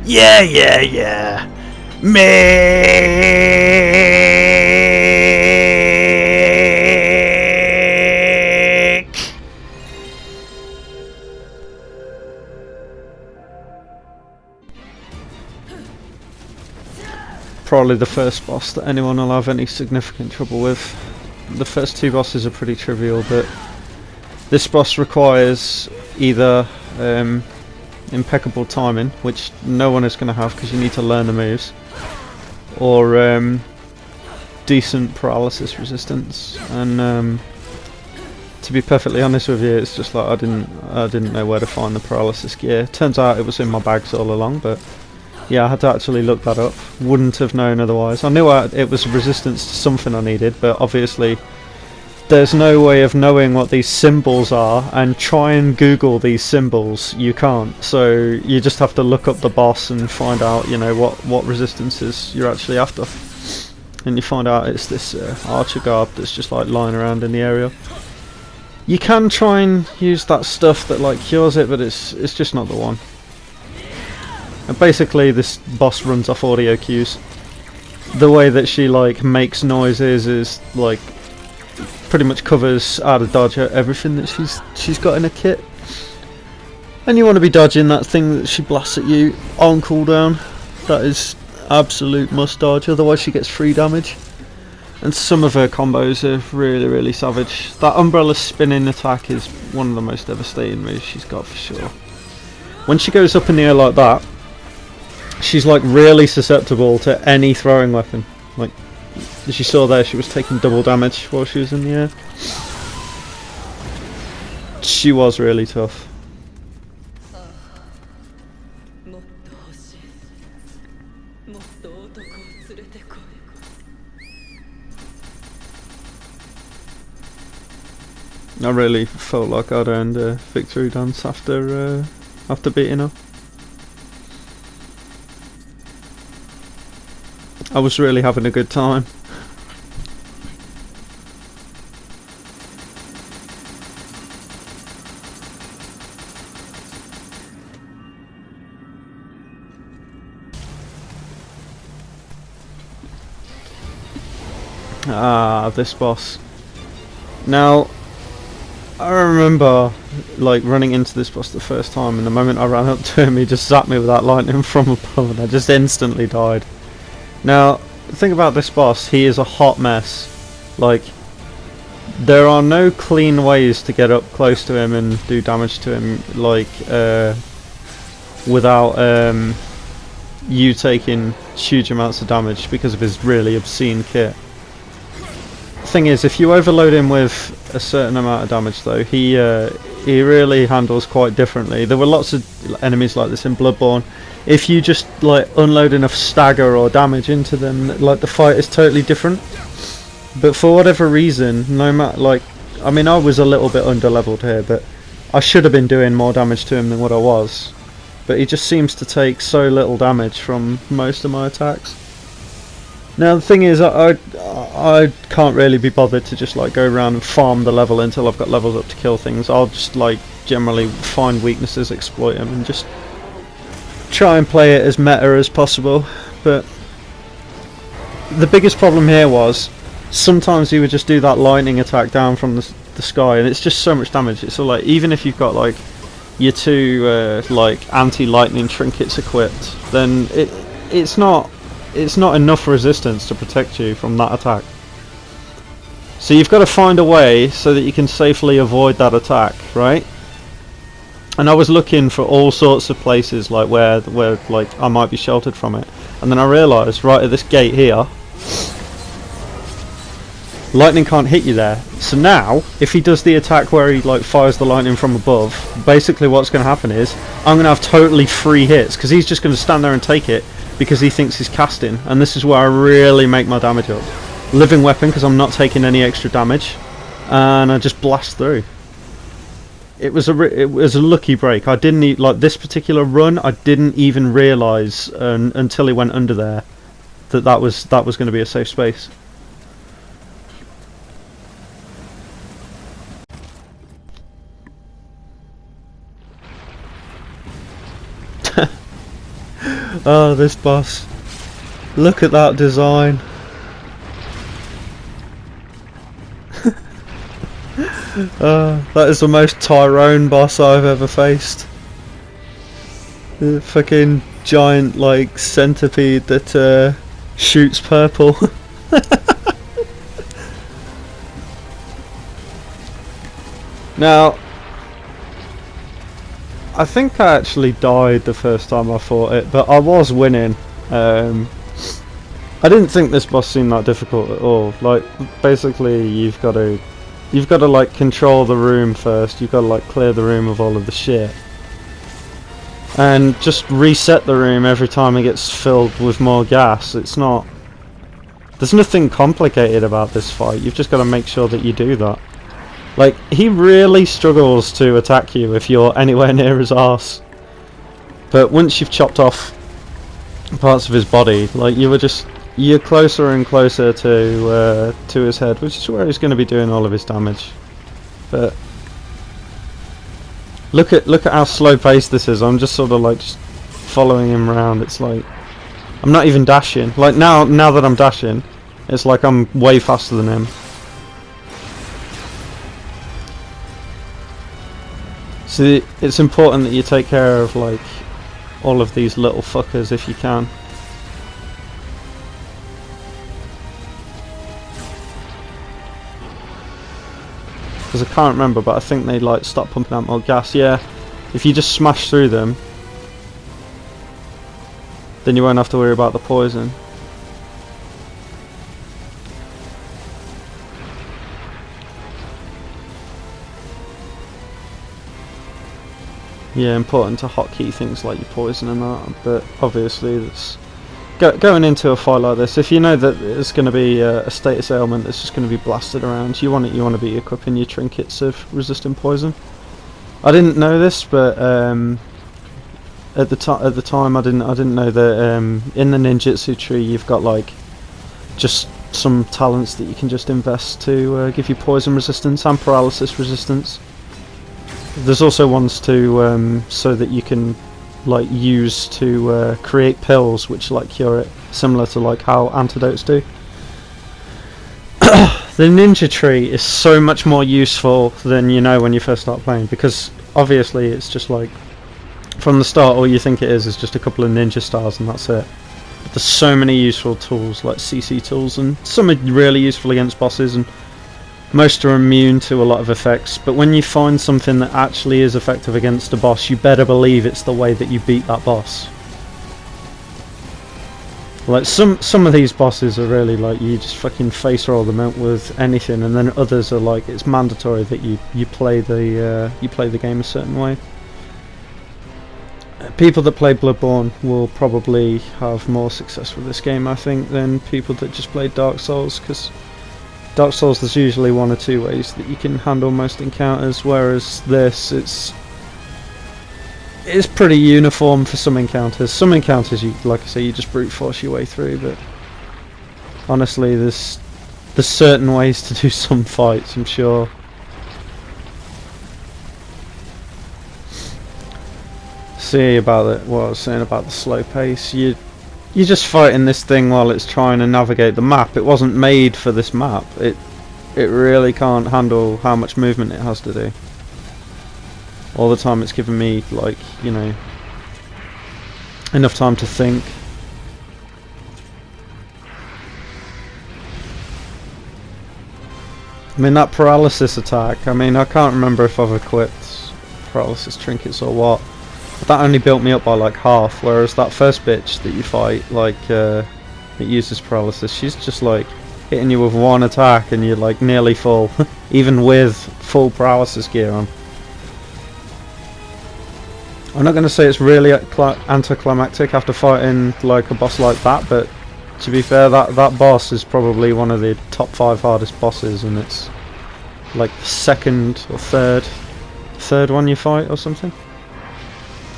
Yeah, yeah, yeah. Mick. Probably the first boss that anyone will have any significant trouble with. The first two bosses are pretty trivial, but this boss requires either impeccable timing, which no one is going to have because you need to learn the moves, or decent paralysis resistance. And to be perfectly honest with you, it's just like I didn't know where to find the paralysis gear. Turns out it was in my bags all along, but yeah, I had to actually look that up. Wouldn't have known otherwise. I knew it was resistance to something I needed, but obviously there's no way of knowing what these symbols are, and try and Google these symbols, you can't. So you just have to look up the boss and find out, you know, what resistances you're actually after. And you find out it's this archer garb that's just like lying around in the area. You can try and use that stuff that like cures it, but it's just not the one. And basically this boss runs off audio cues. The way that she like makes noises is like pretty much covers out of dodge everything that she's got in a kit. And you want to be dodging that thing that she blasts at you on cooldown. That is absolute must dodge, otherwise she gets free damage. And some of her combos are really, really savage. That umbrella spinning attack is one of the most devastating moves she's got for sure. When she goes up in the air like that, she's like really susceptible to any throwing weapon. Like, as you saw there, she was taking double damage while she was in the air. She was really tough. I really felt like I'd earned a victory dance after beating her. I was really having a good time. Ah, this boss. Now, I remember like running into this boss the first time, and the moment I ran up to him, he just zapped me with that lightning from above, and I just instantly died. Now, think about this boss. He is a hot mess. Like, there are no clean ways to get up close to him and do damage to him, like, without you taking huge amounts of damage because of his really obscene kit. Thing is, if you overload him with a certain amount of damage though, he really handles quite differently. There were lots of enemies like this in Bloodborne. If you just like unload enough stagger or damage into them, like the fight is totally different. But for whatever reason, no matter, like, I mean, I was a little bit underleveled here, but I should have been doing more damage to him than what I was. But he just seems to take so little damage from most of my attacks. Now the thing is, I can't really be bothered to just like go around and farm the level until I've got levels up to kill things. I'll just like generally find weaknesses, exploit them, and just try and play it as meta as possible. But the biggest problem here was sometimes he would just do that lightning attack down from the sky, and it's just so much damage. It's all like, even if you've got like your two like anti-lightning trinkets equipped, then it's not enough resistance to protect you from that attack. So you've got to find a way so that you can safely avoid that attack, right? And I was looking for all sorts of places like where like I might be sheltered from it, and then I realised right at this gate here, lightning can't hit you there. So now, if he does the attack where he like fires the lightning from above, basically what's going to happen is I'm going to have totally free hits, because he's just going to stand there and take it because he thinks he's casting, and this is where I really make my damage up. Living weapon, because I'm not taking any extra damage, and I just blast through. It was a lucky break. I didn't like this particular run. I didn't even realise until he went under there that was going to be a safe space. Oh, this boss. Look at that design. That is the most Tyrone boss I've ever faced. The fucking giant, like, centipede that shoots purple. Now, I think I actually died the first time I fought it, but I was winning. I didn't think this boss seemed that difficult at all. Like, basically, you've got to like control the room first. You've got to like clear the room of all of the shit, and just reset the room every time it gets filled with more gas. It's not. There's nothing complicated about this fight. You've just got to make sure that you do that. Like, he really struggles to attack you if you're anywhere near his arse. But once you've chopped off parts of his body, like, you're closer and closer to his head, which is where he's going to be doing all of his damage. But look at how slow paced this is. I'm just sort of like just following him around. It's like I'm not even dashing. Like now that I'm dashing, it's like I'm way faster than him. So it's important that you take care of like all of these little fuckers if you can. Because I can't remember, but I think they like stop pumping out more gas. Yeah, if you just smash through them, then you won't have to worry about the poison. Yeah, important to hotkey things like your poison and that, but obviously that's going into a fight like this. If you know that there's going to be a status ailment that's just going to be blasted around, you want to be equipping your trinkets of resisting poison. I didn't know this, but at the time I didn't know that in the ninjutsu tree you've got like just some talents that you can just invest to give you poison resistance and paralysis resistance. There's also ones to so that you can like use to create pills which like cure it, similar to like how antidotes do. The ninja tree is so much more useful than you know when you first start playing, because obviously it's just like from the start all you think it is just a couple of ninja stars and that's it. But there's so many useful tools like CC tools, and some are really useful against bosses and most are immune to a lot of effects, but when you find something that actually is effective against a boss, you better believe it's the way that you beat that boss. Like some of these bosses are really like you just fucking face roll them out with anything, and then others are like it's mandatory that you play the game a certain way. People that play Bloodborne will probably have more success with this game, I think, than people that just play Dark Souls, because Dark Souls there's usually one or two ways that you can handle most encounters, whereas this it's pretty uniform for some encounters. Some encounters you, like I say, you just brute force your way through, but honestly there's certain ways to do some fights, I'm sure. See about what I was saying about the slow pace. You're just fighting this thing while it's trying to navigate the map. It wasn't made for this map. It really can't handle how much movement it has to do. All the time it's giving me, like, you know, enough time to think. I mean, that paralysis attack, I mean, I can't remember if I've equipped paralysis trinkets or what. That only built me up by like half, whereas that first bitch that you fight, like, it uses paralysis. She's just like hitting you with one attack and you're like nearly full, even with full paralysis gear on. I'm not going to say it's really anticlimactic after fighting like a boss like that, but to be fair, that boss is probably one of the top 5 hardest bosses, and it's like the second or third one you fight or something.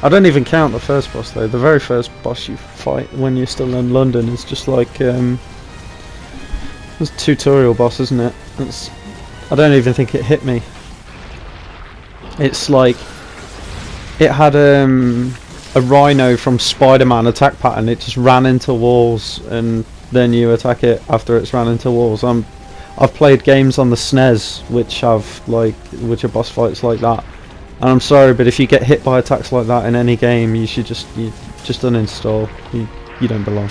I don't even count the first boss though. The very first boss you fight when you're still in London is just like it's a tutorial boss, isn't it? I don't even think it hit me. It's like it had a rhino from Spider-Man attack pattern. It just ran into walls and then you attack it after it's ran into walls. I've played games on the SNES which are boss fights like that, and I'm sorry, but if you get hit by attacks like that in any game, you just uninstall. You don't belong.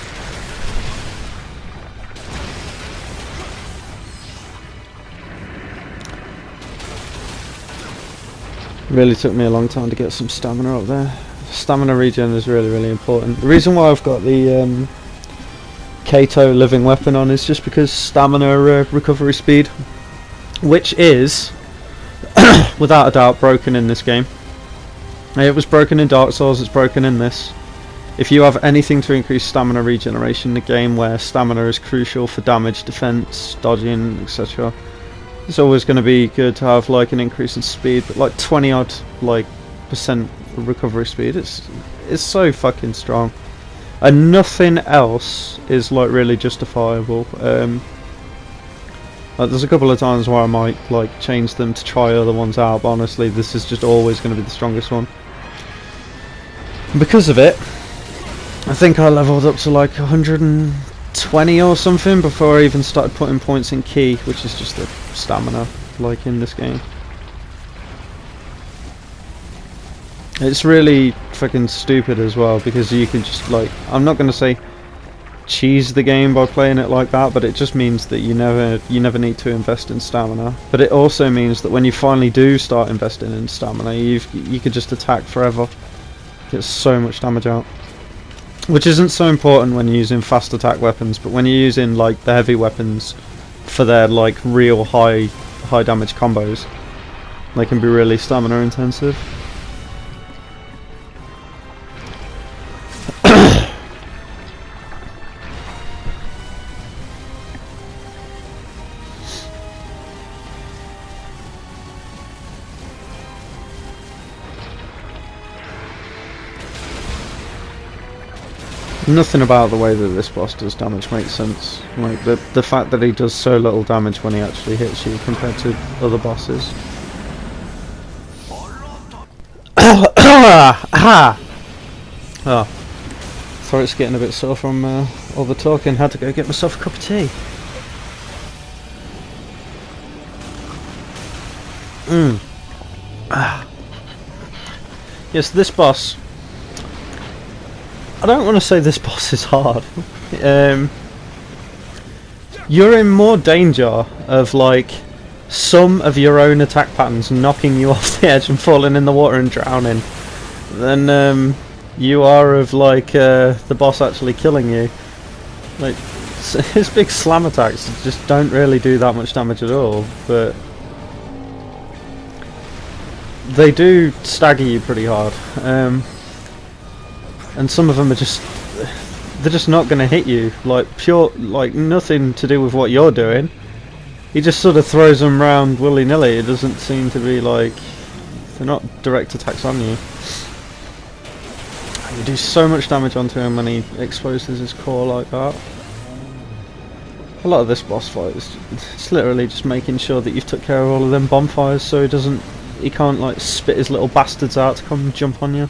Really took me a long time to get some stamina up there. Stamina regen is really important. The reason why I've got the Kato living weapon on is just because stamina recovery speed, which is without a doubt broken in this game. It was broken in Dark Souls, it's broken in this. If you have anything to increase stamina regeneration in a game where stamina is crucial for damage, defense, dodging, etc., it's always going to be good to have like an increase in speed, but like 20 odd percent recovery speed, it's so fucking strong, and nothing else is like really justifiable. There's a couple of times where I might like change them to try other ones out, but honestly this is just always going to be the strongest one. And because of it, I think I leveled up to like 120 or something before I even started putting points in key, which is just the stamina like in this game. It's really fucking stupid as well, because you can just like, I'm not going to say cheese the game by playing it like that, but it just means that you never need to invest in stamina. But it also means that when you finally do start investing in stamina, you could just attack forever, get so much damage out, which isn't so important when you're using fast attack weapons, but when you're using like the heavy weapons for their like real high damage combos, they can be really stamina intensive. Nothing about the way that this boss does damage makes sense. Like the fact that he does so little damage when he actually hits you compared to other bosses. Oh, throat's getting a bit sore from all the talking. Had to go get myself a cup of tea. Yes, this boss, I don't want to say this boss is hard. You're in more danger of like some of your own attack patterns knocking you off the edge and falling in the water and drowning than you are of like the boss actually killing you. Like his big slam attacks just don't really do that much damage at all, but they do stagger you pretty hard. And some of them are they're just not going to hit you, like pure, like nothing to do with what you're doing. He just sort of throws them around willy-nilly. It doesn't seem to be like, they're not direct attacks on you. You do so much damage onto him when he exposes his core like that. A lot of this boss fight is it's literally just making sure that you've took care of all of them bonfires so he can't like spit his little bastards out to come and jump on you.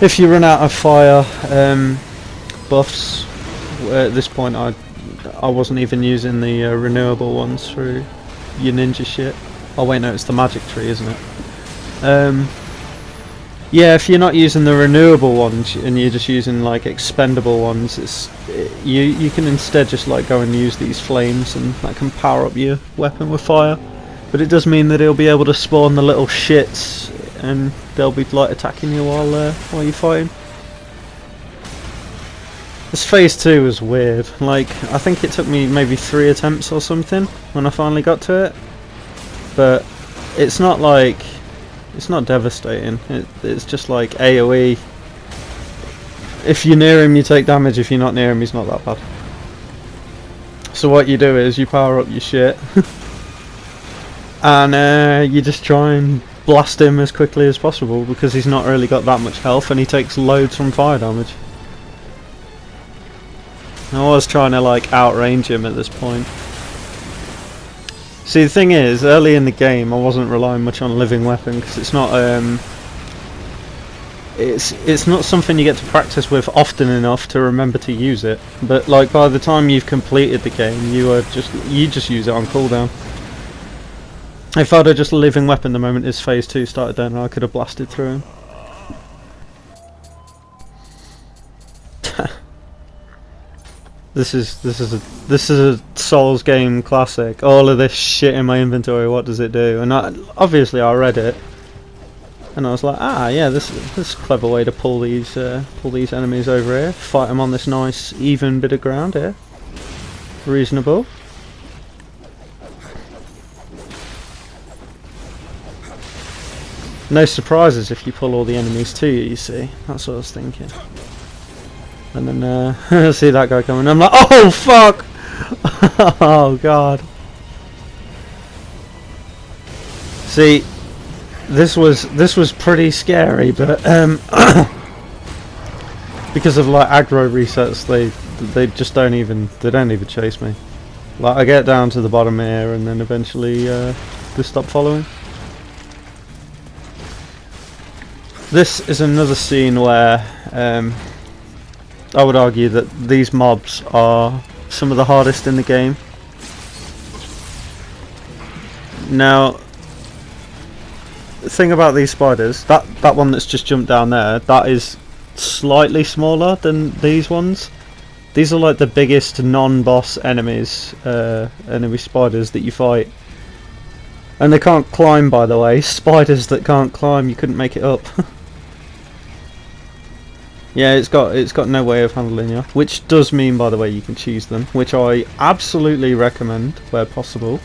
If you run out of fire buffs, at this point I wasn't even using the renewable ones through your ninja shit. Oh wait, no, it's the magic tree, isn't it? Yeah, if you're not using the renewable ones and you're just using like expendable ones, you can instead just like go and use these flames, and that can power up your weapon with fire. But it does mean that it'll be able to spawn the little shits, and they'll be like attacking you while you're fighting. This phase 2 was weird. Like, I think it took me maybe 3 attempts or something when I finally got to it. But it's not like, it's not devastating. It's just like AoE. If you're near him, you take damage. If you're not near him, he's not that bad. So what you do is you power up your shit. And you just try and blast him as quickly as possible, because he's not really got that much health and he takes loads from fire damage. I was trying to like outrange him at this point. See, the thing is, early in the game, I wasn't relying much on living weapon because it's not it's not something you get to practice with often enough to remember to use it. But like by the time you've completed the game, you just use it on cooldown. If I'd have just living weapon the moment his phase 2 started, then I could have blasted through him. This is a Souls game classic. All of this shit in my inventory, what does it do? And obviously I read it, and I was like, ah, yeah, this is a clever way to pull these enemies over here, fight them on this nice even bit of ground here. Reasonable. No surprises if you pull all the enemies to you. You see, that's what I was thinking. And then see that guy coming. I'm like, oh fuck! Oh god. See, this was pretty scary, but because of like aggro resets, they just don't even chase me. Like I get down to the bottom here, and then eventually they stop following. This is another scene where I would argue that these mobs are some of the hardest in the game. Now, the thing about these spiders, that one that's just jumped down there, that is slightly smaller than these ones. These are like the biggest non-boss enemies, enemy spiders that you fight. And they can't climb, by the way. Spiders that can't climb, you couldn't make it up. Yeah, it's got no way of handling you, which does mean, by the way, you can choose them, which I absolutely recommend where possible.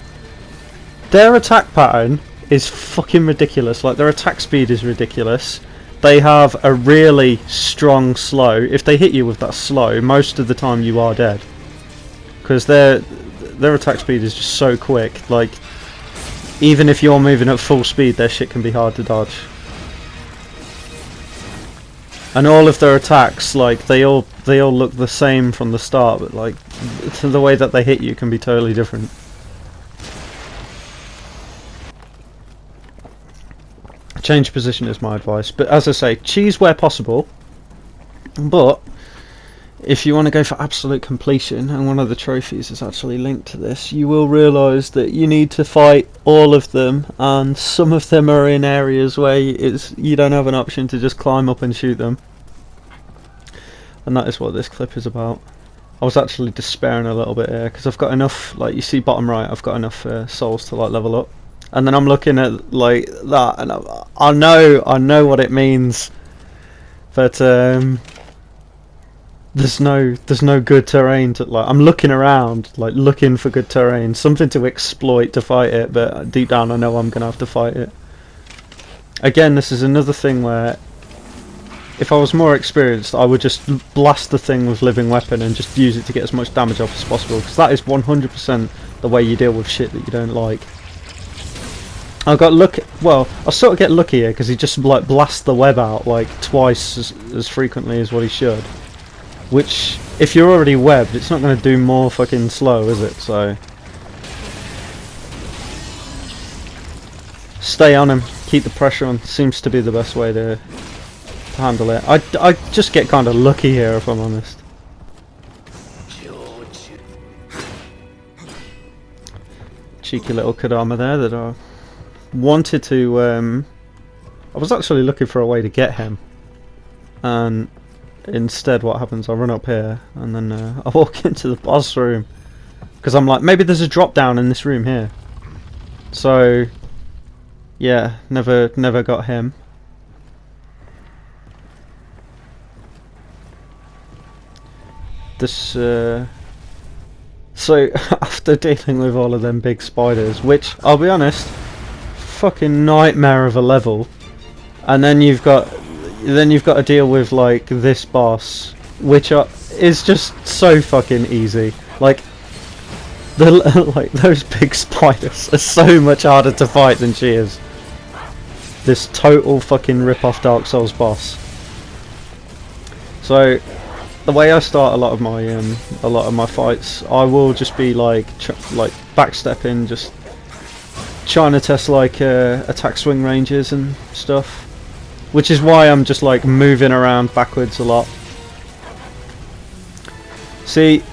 Their attack pattern is fucking ridiculous. Like their attack speed is ridiculous. They have a really strong slow. If they hit you with that slow, most of the time you are dead, because their attack speed is just so quick. Like even if you're moving at full speed, their shit can be hard to dodge. And all of their attacks, like they all look the same from the start, but like the way that they hit you can be totally different. Change position is my advice, but as I say, cheese where possible. But if you want to go for absolute completion, and one of the trophies is actually linked to this, you will realise that you need to fight all of them, and some of them are in areas where you don't have an option to just climb up and shoot them. And that is what this clip is about. I was actually despairing a little bit here, because I've got enough, like you see bottom right, I've got enough souls to like level up. And then I'm looking at like that, and I know what it means, but there's no good terrain to like. I'm looking around, like looking for good terrain, something to exploit to fight it, but deep down I know I'm gonna have to fight it. Again, this is another thing where if I was more experienced, I would just blast the thing with living weapon and just use it to get as much damage off as possible, because that is 100% the way you deal with shit that you don't like. I got lucky. Well, I sort of get lucky here because he just like blasts the web out like twice as frequently as what he should. Which, if you're already webbed, it's not going to do more fucking slow, is it? So stay on him, keep the pressure on. Seems to be the best way to handle it. I just get kind of lucky here, if I'm honest. Cheeky little Kadama there that I wanted to I was actually looking for a way to get him, and instead what happens, I run up here and then I walk into the boss room because I'm like, maybe there's a drop down in this room here. So yeah, never got him. This so after dealing with all of them big spiders, which I'll be honest, fucking nightmare of a level, and then you've got to deal with like this boss, which is just so fucking easy. Like like those big spiders are so much harder to fight than she is. This total fucking rip-off Dark Souls boss. So the way I start a lot of my fights, I will just be like backstepping, just trying to test like attack swing ranges and stuff, which is why I'm just like moving around backwards a lot. See,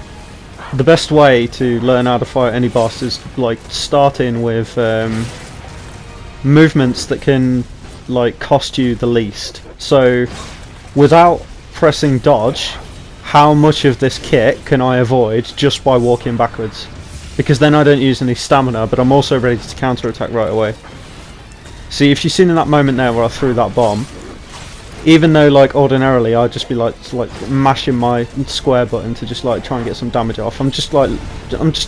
the best way to learn how to fight any boss is like starting with movements that can like cost you the least. So without pressing dodge, how much of this kit can I avoid just by walking backwards? Because then I don't use any stamina, but I'm also ready to counter-attack right away. See, if you've seen in that moment there where I threw that bomb, even though like ordinarily I'd just be like mashing my square button to just like try and get some damage off, I'm just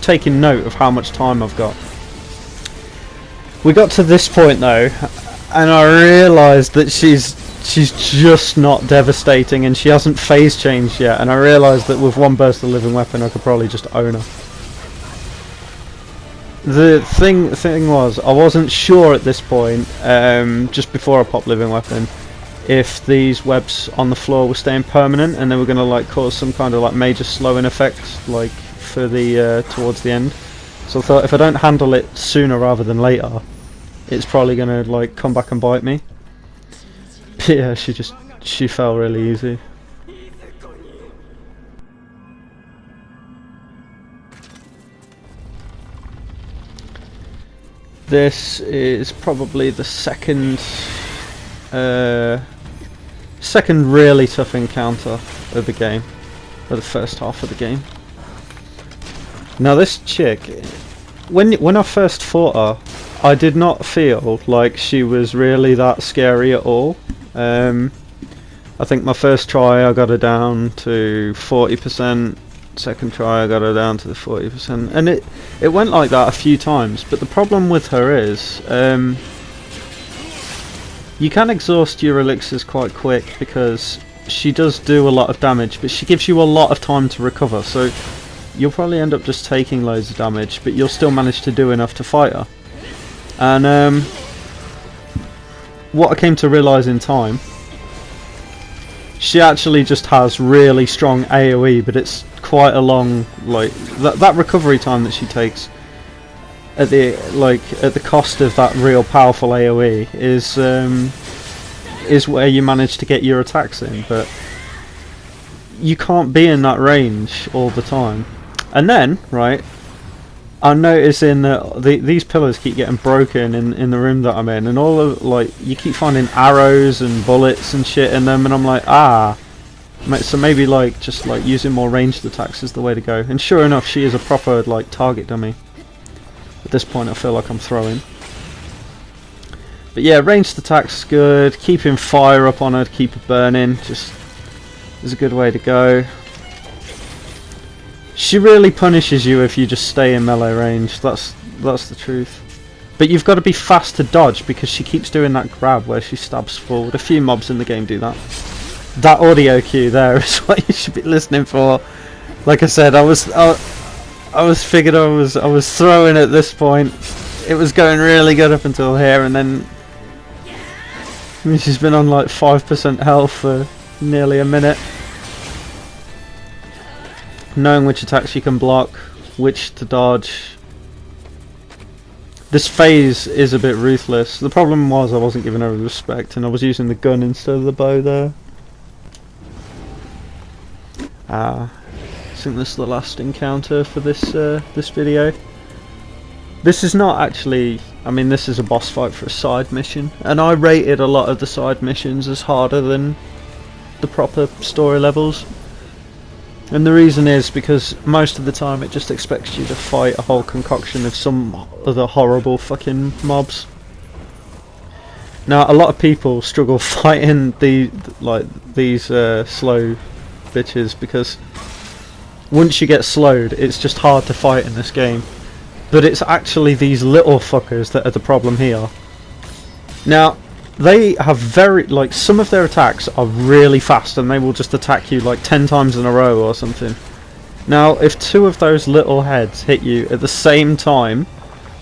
taking note of how much time I've got. We got to this point though, and I realised that she's just not devastating, and she hasn't phase changed yet, and I realised that with one burst of living weapon I could probably just own her. The thing was, I wasn't sure at this point, just before I popped living weapon, if these webs on the floor were staying permanent and they were going to like cause some kind of like major slowing effect like for the towards the end. So I thought if I don't handle it sooner rather than later, it's probably going to like come back and bite me. But yeah, she fell really easy. This is probably the second really tough encounter of the game, or the first half of the game. Now this chick, when I first fought her, I did not feel like she was really that scary at all. I think my first try I got her down to 40%, second try I got her down to the 40%, and it went like that a few times. But the problem with her is you can exhaust your elixirs quite quick, because she does do a lot of damage, but she gives you a lot of time to recover, so you'll probably end up just taking loads of damage, but you'll still manage to do enough to fight her. And what I came to realise in time, she actually just has really strong AoE, but it's quite a long, like that recovery time that she takes at the cost of that real powerful AoE is where you manage to get your attacks in, but you can't be in that range all the time. And then, right, I'm noticing that these pillars keep getting broken in the room that I'm in, and all of like you keep finding arrows and bullets and shit in them, and I'm like, so maybe like just like using more ranged attacks is the way to go. And sure enough, she is a proper like target dummy. At this point I feel like I'm throwing. But yeah, ranged attacks good, keeping fire up on her to keep her burning just is a good way to go. She really punishes you if you just stay in melee range, that's the truth. But you've got to be fast to dodge, because she keeps doing that grab where she stabs forward. A few mobs in the game do that. That audio cue there is what you should be listening for. Like I said, I was throwing at this point. It was going really good up until here, and then she's been on like 5% health for nearly a minute. Knowing which attacks you can block, which to dodge. This phase is a bit ruthless. The problem was I wasn't giving her respect, and I was using the gun instead of the bow there. I think this is the last encounter for this this video. This is not actually, I mean, this is a boss fight for a side mission, and I rated a lot of the side missions as harder than the proper story levels. And the reason is because most of the time it just expects you to fight a whole concoction of some other horrible fucking mobs. Now a lot of people struggle fighting these slow bitches, because once you get slowed it's just hard to fight in this game. But it's actually these little fuckers that are the problem here. Now they have some of their attacks are really fast, and they will just attack you like 10 times in a row or something. Now if two of those little heads hit you at the same time,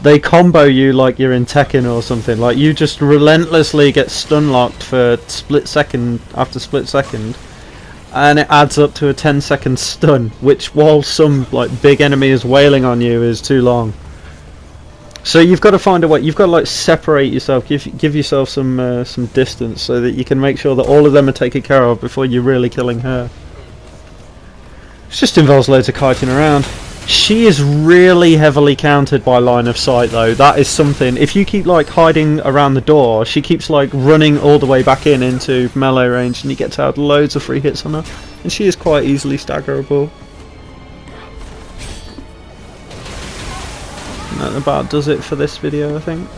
they combo you like you're in Tekken or something. Like you just relentlessly get stun locked for split second after split second, and it adds up to a 10-second stun, which while some like big enemy is wailing on you is too long. So you've got to find a way. You've got to like separate yourself, give yourself some distance, so that you can make sure that all of them are taken care of before you're really killing her. It just involves loads of kiting around. She is really heavily countered by line of sight, though. That is something. If you keep like hiding around the door, she keeps like running all the way back into melee range, and you get to have loads of free hits on her. And she is quite easily staggerable. That about does it for this video, I think.